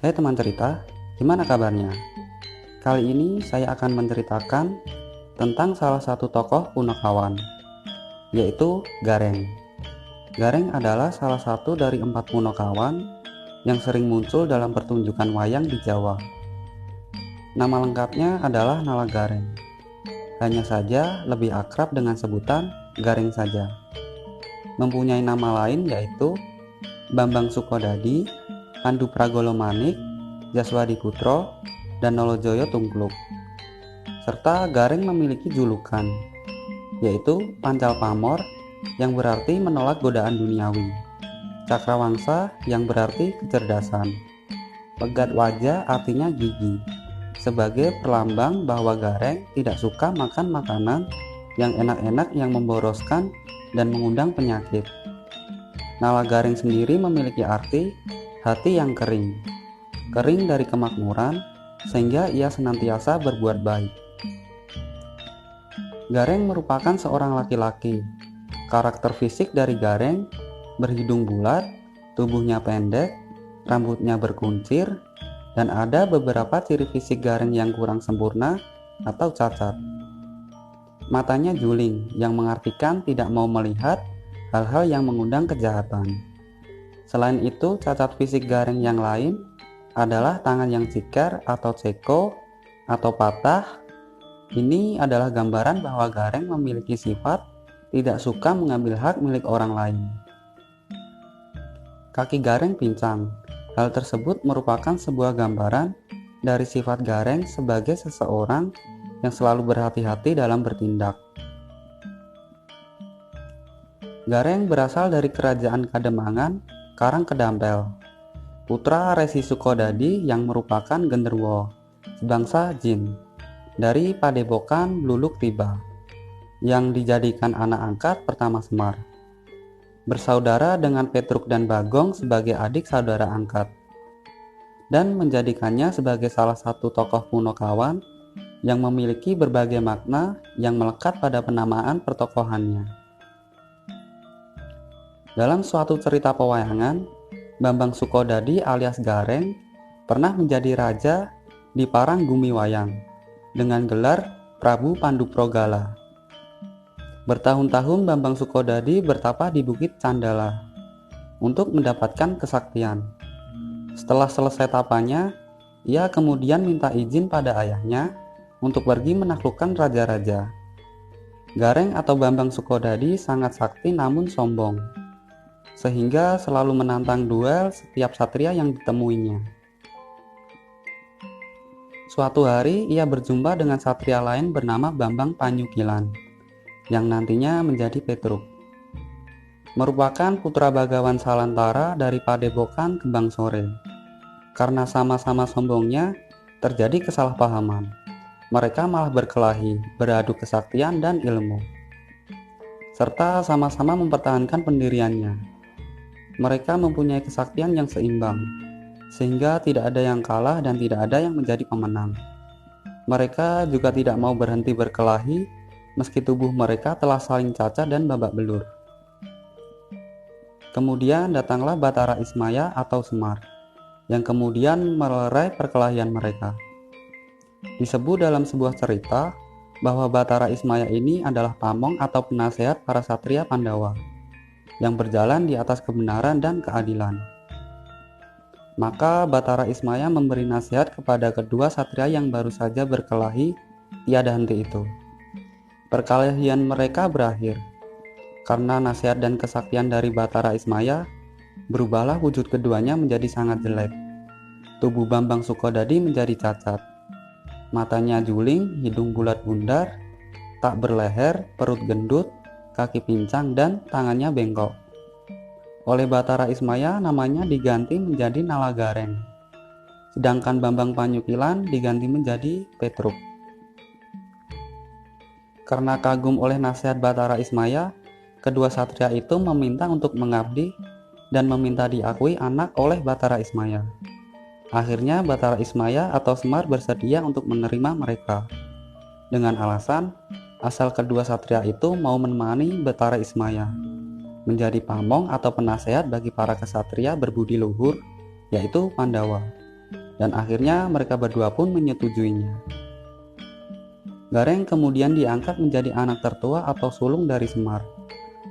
Hai teman cerita, gimana kabarnya? Kali ini saya akan menceritakan tentang salah satu tokoh Punokawan, yaitu Gareng. Gareng adalah salah satu dari 4 Punokawan yang sering muncul dalam pertunjukan wayang di Jawa. Nama lengkapnya adalah Nala Gareng. Hanya saja lebih akrab dengan sebutan Gareng saja. Mempunyai nama lain yaitu Bambang Sukodadi, Pandu Pragolomanik, Jaswadiputro, dan Nolojoyo Tungkluk. Serta Gareng memiliki julukan, yaitu Pancal Pamor yang berarti menolak godaan duniawi, Cakrawangsa yang berarti kecerdasan, Pegat Wajah artinya gigi, sebagai perlambang bahwa Gareng tidak suka makan makanan yang enak-enak yang memboroskan dan mengundang penyakit. Nala Gareng sendiri memiliki arti hati yang kering dari kemakmuran, sehingga ia senantiasa berbuat baik. Gareng merupakan seorang laki-laki. Karakter fisik dari Gareng berhidung bulat, tubuhnya pendek, rambutnya berkuncir, dan ada beberapa ciri fisik Gareng yang kurang sempurna atau cacat. Matanya juling, yang mengartikan tidak mau melihat hal-hal yang mengundang kejahatan. Selain itu, cacat fisik Gareng yang lain adalah tangan yang ceker atau ceko atau patah. Ini adalah gambaran bahwa Gareng memiliki sifat tidak suka mengambil hak milik orang lain. Kaki Gareng pincang. Hal tersebut merupakan sebuah gambaran dari sifat Gareng sebagai seseorang yang selalu berhati-hati dalam bertindak. Gareng berasal dari kerajaan Kademangan, Karangkedampel, putra Resi Sukodadi yang merupakan genderuwo, sebangsa jin, dari Padepokan Bluluk Tiba, yang dijadikan anak angkat pertama Semar. Bersaudara dengan Petruk dan Bagong sebagai adik saudara angkat, dan menjadikannya sebagai salah satu tokoh Punokawan yang memiliki berbagai makna yang melekat pada penamaan pertokohannya. Dalam suatu cerita pewayangan, Bambang Sukodadi alias Gareng pernah menjadi raja di Paranggumiwayang dengan gelar Prabu Panduprogala. Bertahun-tahun Bambang Sukodadi bertapa di Bukit Candala untuk mendapatkan kesaktian. Setelah selesai tapanya, ia kemudian minta izin pada ayahnya untuk pergi menaklukkan raja-raja. Gareng atau Bambang Sukodadi sangat sakti namun sombong, sehingga selalu menantang duel setiap satria yang ditemuinya. Suatu hari ia berjumpa dengan satria lain bernama Bambang Panyukilan, yang nantinya menjadi Petruk. Merupakan putra Bagawan Salantara dari Padepokan Kembang Sore. Karena sama-sama sombongnya, terjadi kesalahpahaman. Mereka malah berkelahi, beradu kesaktian dan ilmu, serta sama-sama mempertahankan pendiriannya. Mereka mempunyai kesaktian yang seimbang, sehingga tidak ada yang kalah dan tidak ada yang menjadi pemenang. Mereka juga tidak mau berhenti berkelahi, meski tubuh mereka telah saling cacat dan babak belur. Kemudian datanglah Batara Ismaya atau Semar, yang kemudian melerai perkelahian mereka. Disebut dalam sebuah cerita bahwa Batara Ismaya ini adalah pamong atau penasehat para satria Pandawa yang berjalan di atas kebenaran dan keadilan. Maka Batara Ismaya memberi nasihat kepada kedua satria yang baru saja berkelahi tiada henti itu. Perkelahian mereka berakhir. Karena nasihat dan kesaktian dari Batara Ismaya, berubahlah wujud keduanya menjadi sangat jelek. Tubuh Bambang Sukodadi menjadi cacat. Matanya juling, hidung bulat bundar, tak berleher, perut gendut, kaki pincang, dan tangannya bengkok. Oleh Batara Ismaya namanya diganti menjadi Nala Gareng, sedangkan Bambang Panyukilan diganti menjadi Petruk. Karena kagum oleh nasihat Batara Ismaya, kedua satria itu meminta untuk mengabdi dan meminta diakui anak oleh Batara Ismaya. Akhirnya Batara Ismaya atau Semar bersedia untuk menerima mereka, dengan alasan asal kedua satria itu mau menemani Batara Ismaya menjadi pamong atau penasehat bagi para kesatria berbudi luhur, yaitu Pandawa. dan akhirnya mereka berdua pun menyetujuinya. Gareng kemudian diangkat menjadi anak tertua atau sulung dari Semar,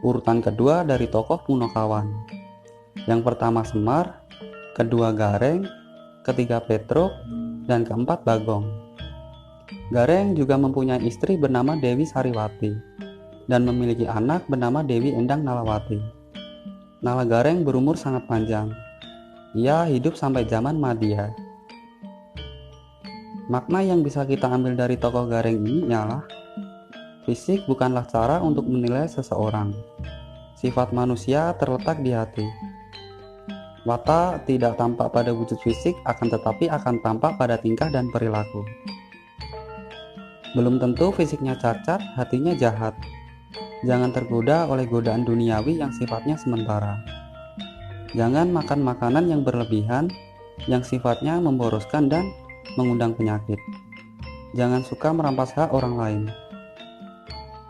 urutan kedua dari tokoh Punokawan. Yang pertama Semar, kedua Gareng, ketiga Petruk, dan keempat Bagong. Gareng juga mempunyai istri bernama Dewi Sariwati dan memiliki anak bernama Dewi Endang Nalawati. Nala Gareng berumur sangat panjang. Ia hidup sampai zaman Madya. Makna yang bisa kita ambil dari tokoh Gareng ini ialah fisik bukanlah cara untuk menilai seseorang. Sifat manusia terletak di hati. Watak tidak tampak pada wujud fisik, akan tetapi akan tampak pada tingkah dan perilaku. Belum tentu fisiknya cacat, hatinya jahat. Jangan tergoda oleh godaan duniawi yang sifatnya sementara. Jangan makan makanan yang berlebihan, yang sifatnya memboroskan dan mengundang penyakit. Jangan suka merampas hak orang lain.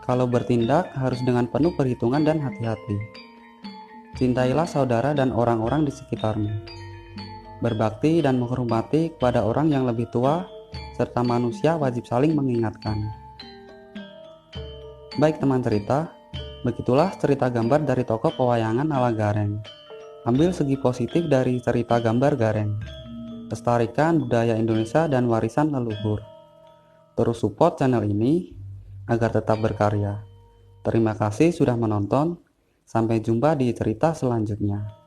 Kalau bertindak harus dengan penuh perhitungan dan hati-hati. Cintailah saudara dan orang-orang di sekitarmu. Berbakti dan menghormati kepada orang yang lebih tua, serta manusia wajib saling mengingatkan. Baik teman cerita, begitulah cerita gambar dari tokoh pewayangan ala Gareng. Ambil segi positif dari cerita gambar Gareng. Lestarikan budaya Indonesia dan warisan leluhur. Terus support channel ini agar tetap berkarya. Terima kasih sudah menonton. Sampai jumpa di cerita selanjutnya.